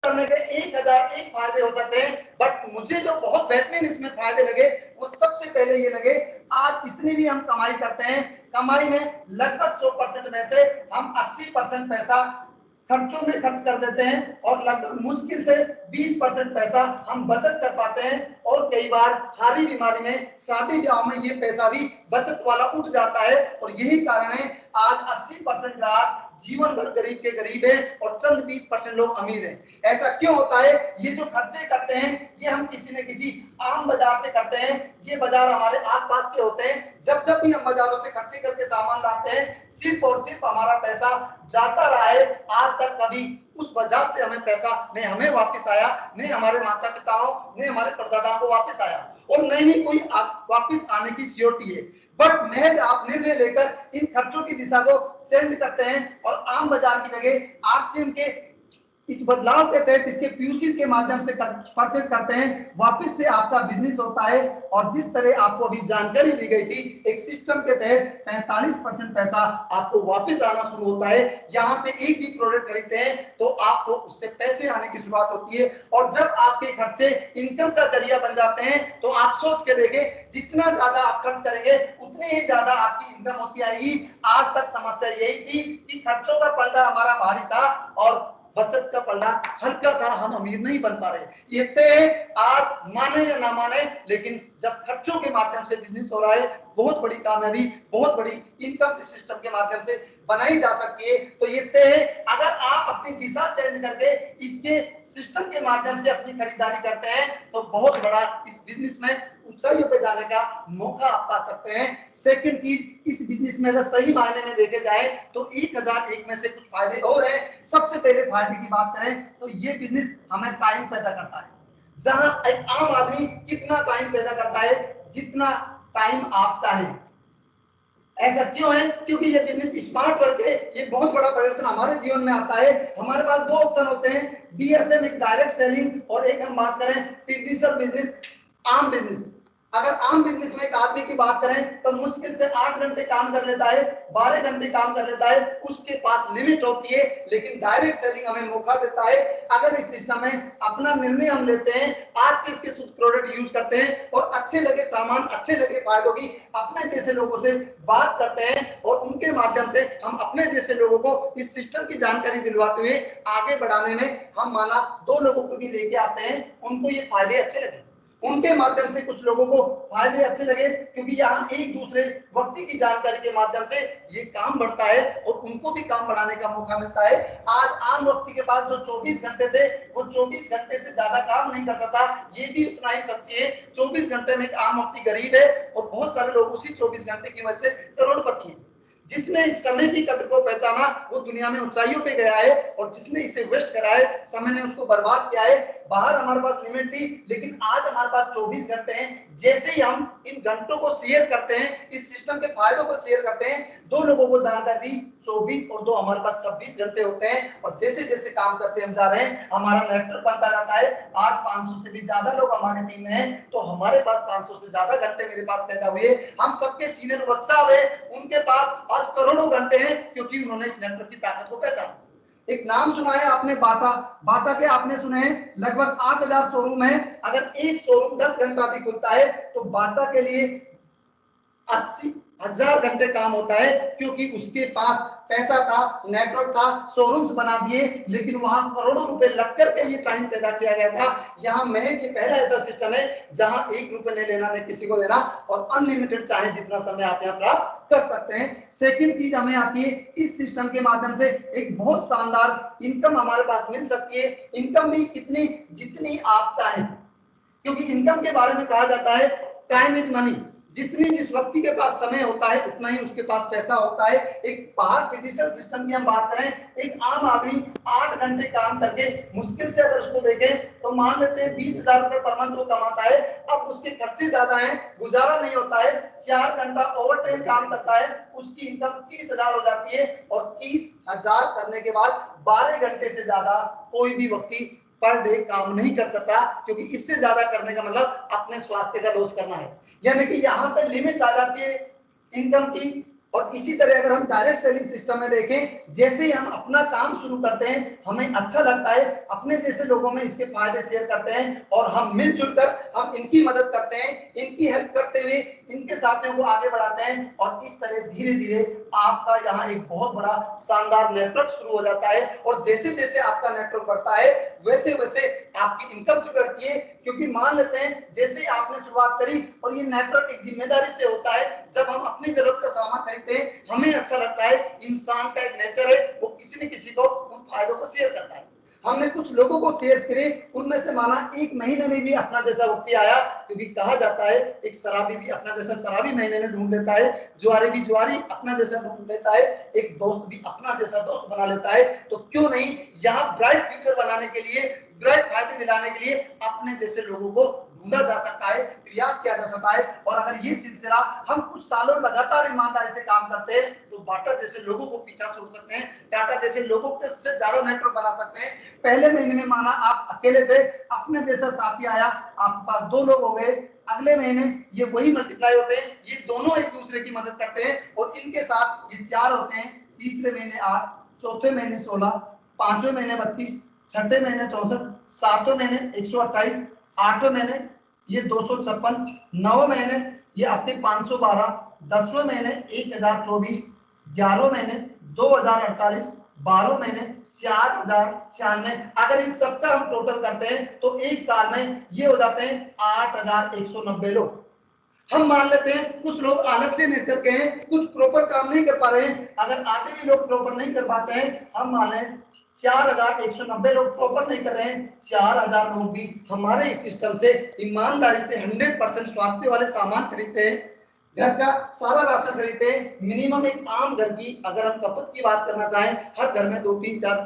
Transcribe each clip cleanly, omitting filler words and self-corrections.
करने के 1001 फायदे हो सकते हैं, बट मुझे जो बहुत बेहतरीन इसमें फायदे लगे वो सबसे पहले ये लगे, आज जितनी भी हम कमाई करते हैं, कमाई में लगभग 100% में से हम 80% पैसा खर्चों में खर्च कर देते हैं और लगभग मुश्किल से 20% पैसा हम बचत कर पाते हैं। और कई बार हारी बीमारी में, शादी ब्याह में ये पैसा भी बचत वाला उठ जाता है। और यही कारण है आज 80% ग्राहक जीवन भर गरीब के गरीब है और चंद 20% लोग अमीर हैं। ऐसा क्यों होता है? ये जो खर्चे करते हैं ये हम किसी न किसी आम बाजार से करते हैं। ये बाजार हमारे आसपास के होते हैं। जब जब भी हम बाजारों से खर्चे करके सामान लाते हैं, सिर्फ और सिर्फ हमारा पैसा जाता रहा है। आज तक कभी उस बाजार से हमें पैसा नहीं हमें वापस आया, नहीं हमारे माता पिताओं, नहीं हमारे परदादाओं को वापस आया, और नहीं ही कोई वापस आने की सियोरिटी है। बट महज आप निर्णय लेकर इन खर्चों की दिशा को चेंज करते हैं और आम बाजार की जगह आरसीएम के इस बदलाव के तहत इसके पीयूसी के माध्यम से परचेज करते हैं, वापस से आपका बिजनेस होता है। और जिस तरह आपको अभी जानकारी दी गई थी, एक सिस्टम के तहत 45% पैसा आपको वापस आना शुरू होता है। यहां से एक भी प्रोडक्ट खरीदते हैं तो आपको उससे पैसे आने की शुरुआत होती है। और जब आपके खर्चे इनकम का जरिया बन जाते हैं तो आप सोच के देखें, जितना ज्यादा आप खर्च करेंगे उतनी ही ज्यादा आपकी इनकम होती आएगी। आज तक समस्या यही थी कि खर्चों का पलड़ा हमारा भारी था और बचत का पलड़ा हल्का था, हम अमीर नहीं बन पा रहे। ये तय आज माने या ना माने, लेकिन जब खर्चों के माध्यम से बिजनेस हो रहा है, बहुत बड़ी कामयाबी, बहुत बड़ी इनकम सिस्टम के माध्यम से बनाई जा सकती है। तो ये तय है, अगर आप अपनी दिशा चेंज करके इसके सिस्टम के माध्यम से अपनी खरीदारी करते हैं तो बहुत बड़ा इस बिजनेस में ऊंचाइयों पे जाने का मौका आप पा सकते हैं। सेकंड चीज, इस बिजनेस में अगर सही मायने में देखे जाए तो 1001 में से कुछ फायदे और हैं। सबसे पहले फायदे की बात करें तो ये बिजनेस हमें टाइम पैदा करता है। जहां एक आम आदमी कितना टाइम पैदा करता है, जितना टाइम आप चाहें। ऐसा क्यों है? क्योंकि ये बिजनेस स्मार्ट वर्क है। ये बहुत बड़ा परिवर्तन हमारे जीवन में आता है। हमारे पास दो ऑप्शन होते हैं, डीएसएम एक डायरेक्ट सेलिंग, और एक हम बात करें ट्रेडिशनल बिजनेस, आम बिजनेस। अगर आम बिजनेस में एक आदमी की बात करें तो मुश्किल से 8 घंटे काम कर लेता है, 12 घंटे काम कर लेता है, उसके पास लिमिट होती है। लेकिन डायरेक्ट सेलिंग हमें मौका देता है, अगर इस सिस्टम में अपना निर्णय हम लेते हैं, आज से इसके शुद्ध प्रोडक्ट यूज करते हैं और अच्छे लगे सामान, अच्छे लगे फायदों की अपने जैसे लोगों से बात करते हैं और उनके माध्यम से हम अपने जैसे लोगों को इस सिस्टम की जानकारी दिलवाते हुए आगे बढ़ाने में हम माना 2 लोगों को भी लेके आते हैं, उनको ये फायदे अच्छे लगे, उनके माध्यम से कुछ लोगों को फायदे अच्छे लगे, क्योंकि यहाँ एक दूसरे व्यक्ति की जानकारी के माध्यम से ये काम बढ़ता है और उनको भी काम बढ़ाने का मौका मिलता है। आज आम व्यक्ति के पास जो 24 घंटे थे वो 24 घंटे से ज्यादा काम नहीं कर सकता, ये भी उतना ही सत्य है। 24 घंटे में एक आम व्यक्ति गरीब है और बहुत सारे लोग उसी 24 घंटे की वजह से करोड़पति है। जिसने इस समय की कद्र को पहचाना वो दुनिया में ऊंचाइयों पे गया है, और जिसने इसे वेस्ट करा है, समय ने उसको बर्बाद किया है। बाहर हमारे पास लिमिट थी, लेकिन आज हमारे पास 24 घंटे हैं। जैसे ही हम इन घंटों को शेयर करते हैं, इस सिस्टम के फायदों को शेयर करते हैं, 2 लोगों को जानकारी दी, 24 और 2 हमारे पास 26 घंटे होते हैं। और जैसे जैसे काम करते हम जा रहे हैं, हमारा नेटवर्क बनता जाता है। आज 500 से भी ज्यादा लोग हमारी टीम में हैं, तो हमारे पास 500 से ज्यादा घंटे मेरे पास पैदा हुए। हम सबके सीनियर वर्कशॉप है, उनके पास आज करोड़ों घंटे हैं, क्योंकि उन्होंने इस नेटवर्क की ताकत को पहचाना। एक नाम सुना है आपने, बाटा। बाटा के आपने सुने हैं लगभग 8000 शोरूम है। अगर एक शोरूम 10 घंटा भी खुलता है तो बाटा के लिए 80,000 घंटे काम होता है, क्योंकि उसके पास पैसा था, नेटवर्क था, शोरूम्स बना दिए, लेकिन वहां करोड़ों रुपए लग करके ये टाइम पैदा किया गया था। यहाँ महज ये पहला ऐसा सिस्टम है जहां 1 रुपए नहीं लेना, नहीं किसी को देना, और अनलिमिटेड चाहे जितना समय आप यहाँ प्राप्त कर सकते हैं। सेकंड चीज हमें आती है, इस सिस्टम के माध्यम से एक बहुत शानदार इनकम हमारे पास मिल सकती है। इनकम भी कितनी, जितनी आप चाहें, क्योंकि इनकम के बारे में कहा जाता है टाइम इज मनी। जितनी जिस व्यक्ति के पास समय होता है उतना ही उसके पास पैसा होता है। एक बाहर फिजिकल सिस्टम की हम बात करें, एक आम आदमी 8 घंटे काम करके मुश्किल से अगर उसको देखें तो मान लेते हैं 20,000 रुपए पर मंथ वो कमाता है। अब उसके खर्चे ज्यादा हैं, गुजारा नहीं होता है, 4 घंटा ओवर टाइम काम करता है, उसकी इनकम 30,000 हो जाती है। और 30,000 करने के बाद 12 घंटे से ज्यादा कोई भी व्यक्ति पर डे काम नहीं कर सकता, क्योंकि इससे ज्यादा करने का मतलब अपने स्वास्थ्य का लॉस करना है। यानी कि यहाँ पे लिमिट आ जाती है इनकम की और इसी तरह अगर हम डायरेक्ट सेलिंग सिस्टम में देखें, जैसे ही हम अपना काम शुरू करते हैं, हमें अच्छा लगता है, अपने जैसे लोगों में इसके फायदे शेयर करते हैं और हम मिलजुल कर हम इनकी मदद करते हैं, इनकी हेल्प करते हुए इनके साथियों को आगे बढ़ाते हैं और इस तरह धीरे धीरे आपका यहाँ एक बहुत बड़ा शानदार नेटवर्क शुरू हो जाता है। और जैसे जैसे आपका नेटवर्क बढ़ता है वैसे वैसे आपकी इनकम भी बढ़ती है, क्योंकि मान लेते हैं जैसे आपने शुरुआत करी और ये नेटवर्क एक जिम्मेदारी से होता है। जब हम अपनी जरूरत का सामान खरीदते हैं, हमें अच्छा लगता है, इंसान का एक नेचर है वो किसी न किसी को उन फायदों को शेयर करता है। हमने कुछ लोगों को शेयर करे, उनमें से माना 1 महीने में भी अपना जैसा व्यक्ति आया, क्योंकि कहा जाता है एक शराबी भी अपना जैसा शराबी महीने में ढूंढ लेता है, जुआरी भी जुआरी अपना जैसा ढूंढ लेता है, एक दोस्त भी अपना जैसा दोस्त बना लेता है। तो क्यों नहीं यहाँ ब्राइट फ्यूचर बनाने के लिए, ब्राइट फायदे दिलाने के लिए अपने जैसे लोगों को ढूंढा जा सकता है, प्रयास किया जा सकता है। और अगर ये सिलसिला हम कुछ सालों लगातार ईमानदारी से काम करते हैं तो बाटा जैसे लोगों को पीछा छोड़ सकते हैं, टाटा जैसे लोगों के से ज्यादा नेटवर्क बना सकते हैं। पहले महीने में माना आप अकेले थे, अपने जैसा साथी आया, आपके पास 2 लोग हो गए, अगले महीने ये वही मल्टीप्लाई होते हैं, ये दोनों एक दूसरे की मदद करते हैं और इनके साथ ये 4 होते हैं, तीसरे महीने 8, चौथे महीने 16, पांचवें महीने 32, छठे महीने 64, सातवें महीने 128, आठवें महीने ये 256, 9वें महीने ये अपने 512, 10वें महीने 1024, 11वें महीने 2048, 12वें महीने 4096। अगर इन सबका हम टोटल करते हैं तो एक साल में ये हो जाते हैं 8190 लोग। हम मान लेते हैं कुछ लोग आलस्य नेचर के हैं, कुछ प्रॉपर काम नहीं कर पा रहे हैं, अगर आधे भी लोग प्रॉपर नहीं कर पाते हैं, हम मान लें 4190 लोग प्रॉपर नहीं कर रहे हैं, 4000 लोग भी हमारे इस सिस्टम से ईमानदारी से 100% स्वास्थ्य वाले सामान खरीदते हैं, घर का सारा राशन खरीदते हैं। मिनिमम एक आम घर की अगर हम खपत की बात करना चाहें, हर घर में 2-3-4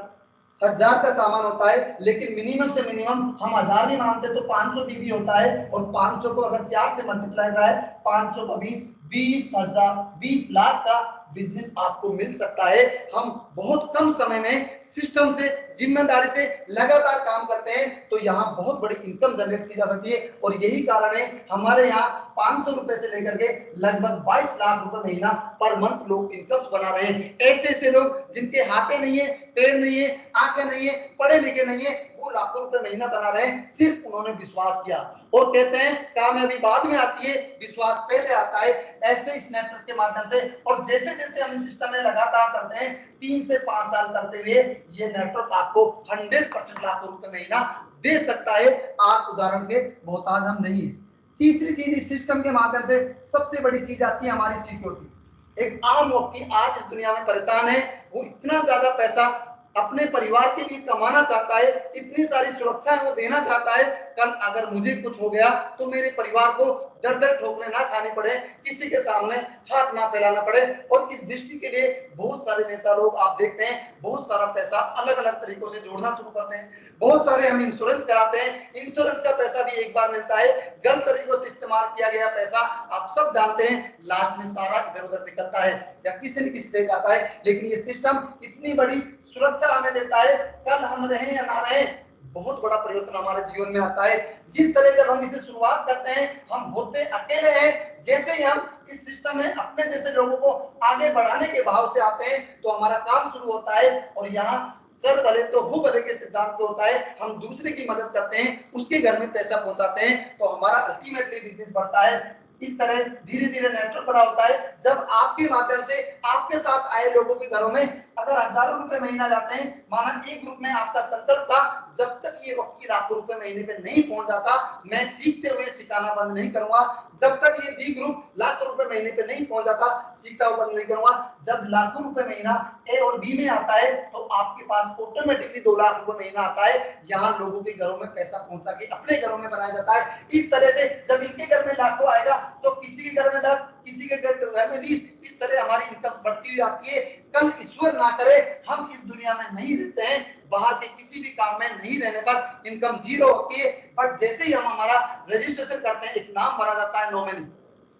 हजार का सामान होता है, लेकिन मिनिमम से मिनिमम हम 1000 नहीं मानते तो 500 भी होता है। और 500 को अगर 4 से मल्टीप्लाई करा है, 500 का 20,000 20 लाख का बिजनेस आपको मिल सकता है। हम बहुत कम समय में सिस्टम से जिम्मेदारी से लगातार काम करते हैं तो यहाँ बहुत बड़ी इनकम जनरेट की जा सकती है। और यही कारण है हमारे यहाँ 500 रुपए से लेकर के लगभग 22 लाख रुपए महीना पर मंथ लोग इनकम बना रहे हैं। ऐसे ऐसे लोग जिनके हाथे नहीं है, पैर नहीं है, आंखें नहीं है, पढ़े लिखे नहीं है, वो लाखों रुपए महीना बना रहे हैं, सिर्फ उन्होंने विश्वास किया। और कहते हैं कामयाबी बाद में आती है, विश्वास पहले आता है। ऐसे इस नेटवर्क के माध्यम से और जैसे जैसे हम इस सिस्टम में लगातार चलते हैं, 3 से 5 साल चलते हुए ये नेटवर्क आपको 100% लाखों रुपए महीना दे सकता है। आज उदाहरण के मोहताज हम नहीं है। तीसरी चीज इस सिस्टम के माध्यम से सबसे बड़ी चीज आती है हमारी सिक्योरिटी। एक आम व्यक्ति आज इस दुनिया में परेशान है, वो इतना ज्यादा पैसा अपने परिवार के लिए कमाना चाहता है, इतनी सारी सुरक्षाएं वो देना चाहता है, कल अगर मुझे कुछ हो गया तो मेरे परिवार को दर दर ठोकरें ना खानी पड़े, किसी के सामने हाथ ना फैलाना पड़े। और इस दृष्टि के लिए बहुत सारे नेता लोग आप देखते हैं बहुत सारा पैसा अलग अलग तरीकों से जोड़ना शुरू करते हैं। बहुत सारे हम इंश्योरेंस कराते हैं, इंश्योरेंस का पैसा भी एक बार मिलता है, गलत तरीकों से इस्तेमाल किया गया पैसा आप सब जानते हैं लास्ट में सारा इधर उधर निकलता है या किसी न किसी देख आता है। लेकिन ये सिस्टम इतनी बड़ी सुरक्षा हमें देता है, कल हम रहे या ना रहे बहुत बड़ा परिवर्तन हमारे जीवन में आता है। जिस तरह जब हम इसे शुरुआत करते हैं हम होते अकेले हैं, जैसे ही हम इस सिस्टम में अपने जैसे लोगों को आगे बढ़ाने के भाव से आते हैं तो हमारा काम शुरू होता है। और यहाँ कर भले तो हु भले के सिद्धांत पे होता है, हम दूसरे की मदद करते हैं, उसके घर में पैसा पहुंचाते हैं तो हमारा अल्टीमेटली बिजनेस बढ़ता है। इस तरह धीरे धीरे नेटवर्क बड़ा होता है। जब आपके माध्यम से आपके साथ आए लोगों के घरों में अगर हजारों रुपए महीना जाते हैं, माना एक ग्रुप में आपका संकल्प था जब तक ये वक्त लाखों रुपए महीने पे नहीं पहुंच जाता मैं सीखते हुए सिखाना बंद नहीं करूंगा, जब तक ये बी ग्रुप लाखों रुपए महीने पे नहीं पहुंच जाता सीखता हुआ बंद नहीं करूंगा। जब लाखों रुपए महीना ए और बी में आता है तो आपके पास ऑटोमेटिकली 2 लाख रुपए महीना आता है। यहाँ लोगों के घरों में पैसा पहुंचा के अपने घरों में बनाया जाता है। इस तरह से जब इनके घर में लाखों आएगा तो किसी के घर में 10, किसी के घर में 20, इस तरह हमारी इनकम बढ़ती हुई आती है। कल ईश्वर ना करे हम इस दुनिया में नहीं रहते हैं, बाहर के किसी भी काम में नहीं रहने पर इनकम जीरो होती है, बट जैसे ही हम हमारा रजिस्ट्रेशन करते हैं एक नाम भरा जाता है नॉमिनी।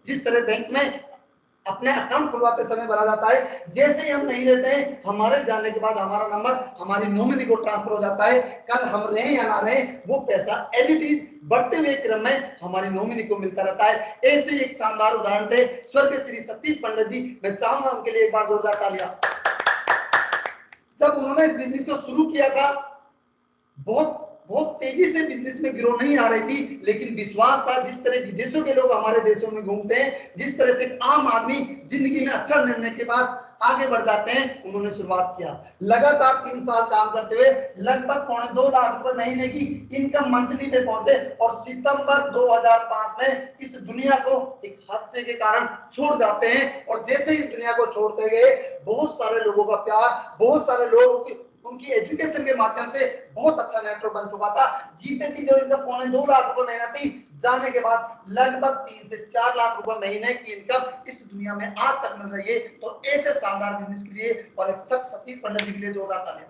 जिस तरह बैंक में अपने अकाउंट खुलवाते समय भरा जाता है। जैसे ही हम नहीं लेते हैं, हमारे जाने के बाद हमारा नंबर हमारी नॉमिनी को ट्रांसफर हो जाता है। कल हम रहे या ना रहे, वो पैसा एज इट इज बढ़ते हुए क्रम में हमारी नॉमिनी को मिलता रहता है। ऐसे एक शानदार उदाहरण थे स्वर्गीय श्री सतीश पंडित जी। मैं चाहूंगा उनके लिए एक बार जोरदार तालियां। जब उन्होंने इस बिजनेस को शुरू किया था, बहुत बहुत तेजी से बिजनेस में ग्रो नहीं आ रही थी, लेकिन विश्वास था। जिस तरह विदेशों के लोग हमारे देशों में घूमते हैं, जिस तरह से आम आदमी जिंदगी में अच्छा निर्णय के बाद आगे बढ़ जाते हैं, उन्होंने शुरुआत किया। लगातार 3 साल काम करते हुए लगभग 2.25 लाख रुपए महीने की इनकम मंथली पे पहुंचे और सितंबर 2005 में इस दुनिया को एक हादसे के कारण छोड़ जाते हैं। और जैसे इस दुनिया को छोड़ते गए, बहुत सारे लोगों का प्यार, बहुत सारे लोग उनकी एजुकेशन के माध्यम से बहुत अच्छा नेटवर्क बन चुका था। जीते थी जो इनकम 2.25 लाख रुपए महीना थी, जाने के बाद लगभग 3 से 4 लाख रुपए महीने की इनकम इस दुनिया में आज तक मिल रही है। तो ऐसे शानदार बिजनेस के लिए और एक शख्स सतीश पंडित जी के लिए जोरदार तालियां।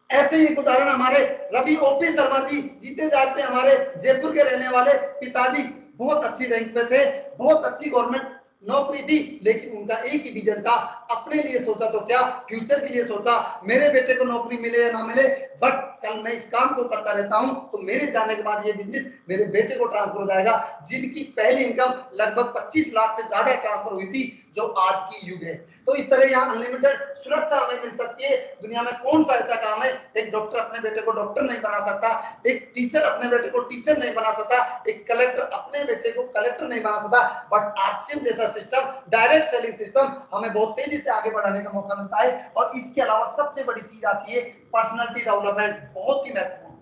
ऐसे ही एक उदाहरण हमारे रवि ओपी शर्मा जी, जीते जागते हमारे जयपुर के रहने वाले पिताजी, बहुत अच्छी रैंक पे थे, बहुत अच्छी गवर्नमेंट नौकरी थी, लेकिन उनका एक ही विजन था। अपने लिए सोचा तो क्या, फ्यूचर के लिए सोचा। मेरे बेटे को नौकरी मिले या ना मिले, बट कल मैं इस काम को करता रहता हूं तो मेरे जाने के बाद ये बिजनेस मेरे बेटे को ट्रांसफर हो जाएगा। जिनकी पहली इनकम लगभग 25 लाख से ज्यादा ट्रांसफर हुई थी, जो आज की युग है। तो इस तरह यहाँ अनलिमिटेड सुरक्षा हमें मिल सकती है। दुनिया में कौन सा ऐसा काम है, एक डॉक्टर अपने बेटे को डॉक्टर नहीं बना सकता, एक टीचर अपने बेटे को टीचर नहीं बना सकता, एक कलेक्टर अपने बेटे को कलेक्टर नहीं बना सकता। बट आरसीएम जैसा सिस्टम, डायरेक्ट सेलिंग सिस्टम, हमें बहुत तेजी से आगे बढ़ाने का मौका मिलता है। और इसके अलावा सबसे बड़ी चीज आती है पर्सनालिटी डेवलपमेंट, बहुत ही महत्वपूर्ण।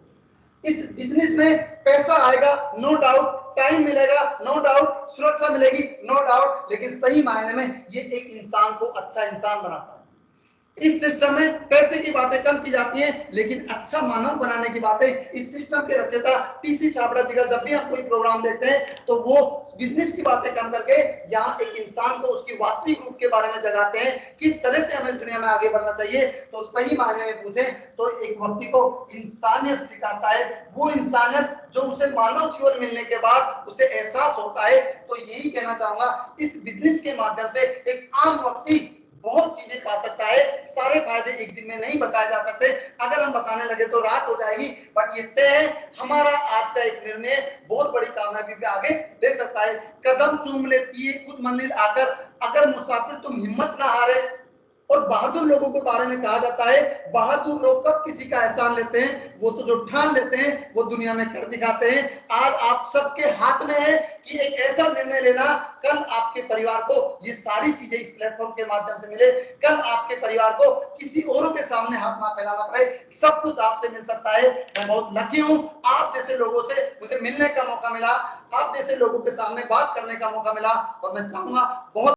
इस बिजनेस में पैसा आएगा, नो डाउट, टाइम मिलेगा, नो डाउट, सुरक्षा मिलेगी, नो डाउट, लेकिन सही मायने में ये एक इंसान को अच्छा इंसान बनाता है। इस सिस्टम में पैसे की बातें कम की जाती हैं, लेकिन अच्छा मानव बनाने की बातें इस सिस्टम के रचयिता टीसी छाबड़ा जी का जब भी हम कोई प्रोग्राम देखते हैं, तो वो बिजनेस की बातें कम करके यहाँ एक इंसान को उसकी वास्तविक रूप के बारे में जगाते हैं, किस तरह से हमें इस दुनिया में आगे बढ़ना चाहिए। तो सही मायने में पूछे तो एक व्यक्ति को इंसानियत सिखाता है, वो इंसानियत जो उसे मानव जीवन मिलने के बाद उसे एहसास होता है। तो यही कहना चाहूंगा, इस बिजनेस के माध्यम से एक आम व्यक्ति बहुत चीजें पा सकता है। सारे फायदे एक दिन में नहीं बताए जा सकते, अगर हम बताने लगे तो रात हो जाएगी। बट ये तय है, हमारा आज का एक निर्णय बहुत बड़ी कामयाबी पे आगे दे सकता है। कदम चूम लेती है खुद मंजिल आकर, अगर मुसाफिर तुम हिम्मत ना हारे। और बहादुर लोगों के बारे में कहा जाता है, बहादुर लोग कब किसी का एहसान लेते हैं, वो तो जो ठान लेते हैं वो दुनिया में कर दिखाते हैं। आज आप सबके हाथ में है कि एक ऐसा निर्णय लेना, कल आपके परिवार को ये सारी चीजें इस प्लेटफॉर्म के माध्यम से मिले, कल आपके परिवार को किसी औरों के सामने हाथ ना फैलाना पड़े, सब कुछ आपसे मिल सकता है। मैं बहुत लकी हूं, आप जैसे लोगों से मुझे मिलने का मौका मिला, आप जैसे लोगों के सामने बात करने का मौका मिला। और मैं चाहूंगा बहुत